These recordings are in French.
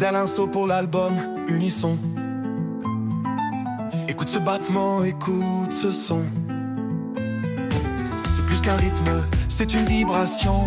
d'Alain Sceau pour l'album Unisson. Écoute ce battement, écoute ce son. C'est plus qu'un rythme, c'est une vibration.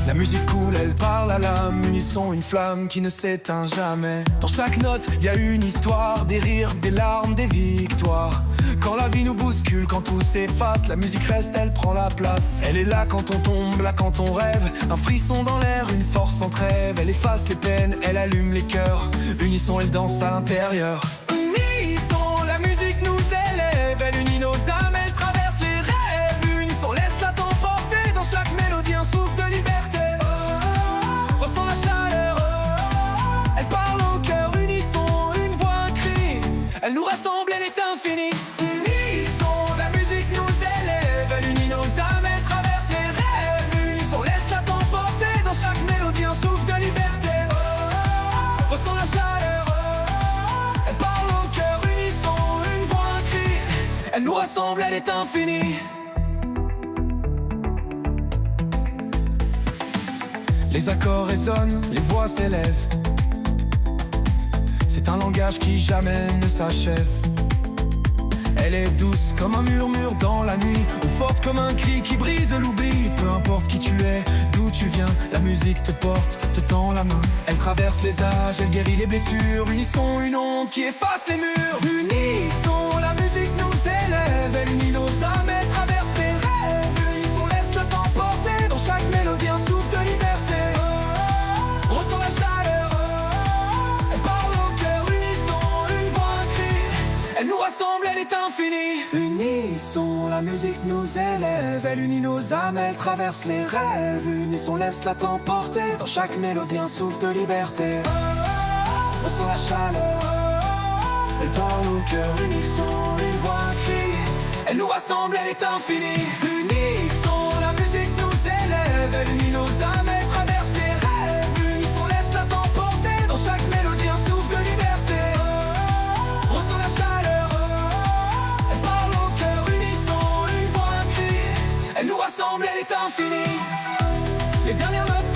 La musique coule, elle parle à l'âme. Unisson, une flamme qui ne s'éteint jamais. Dans chaque note, y a une histoire. Des rires, des larmes, des victoires. Quand la vie nous bouscule, quand tout s'efface, la musique reste, elle prend la place. Elle est là quand on tombe, là quand on rêve. Un frisson dans l'air, une force sans trêve. Elle efface les peines, elle allume les cœurs. Unisson, elle danse à l'intérieur. Unisson, la musique nous élève. Elle unit nos âmes, elle traverse les rêves. Unisson, laisse-la t'emporter. Dans chaque mélodie, un souffle de liberté. Ressens la chaleur. Elle parle au cœur. Unisson, une voix, un cri. Elle nous rassemble, elle est infinie. Elle nous rassemble, elle est infinie. Les accords résonnent, les voix s'élèvent. C'est un langage qui jamais ne s'achève. Elle est douce comme un murmure dans la nuit, ou forte comme un cri qui brise l'oubli. Peu importe qui tu es, d'où tu viens, la musique te porte, te tend la main. Elle traverse les âges, elle guérit les blessures. Unisson, une onde qui efface les murs. Unisson, la musique nous élève. Elle unit nos âmes, elle traverse les rêves. Unisson, laisse-le t'emporter. Dans chaque mélodie, un souffle de liberté. Ressens la chaleur. Elle parle au cœur. Unisson, une voix, un cri. Elle nous rassemble, elle est infinie. Unisson, la musique nous élève. Elle unit nos âmes, elle traverse les rêves. Unisson, laisse-la t'emporter. Dans chaque mélodie, un souffle de liberté. Ressens la chaleur. Elle parle au cœur. Unisson, une voix, un cri. Elle nous rassemble, elle est infinie. Unisson, la musique nous élève. Elle unit nos âmes, elle traverse les rêves. Unisson, laisse-la t'emporter. Dans chaque mélodie, un souffle de liberté. Ressens la chaleur. Elle parle au cœur. Unisson, une voix, un cri. Elle nous rassemble, elle est infinie. Les dernières notes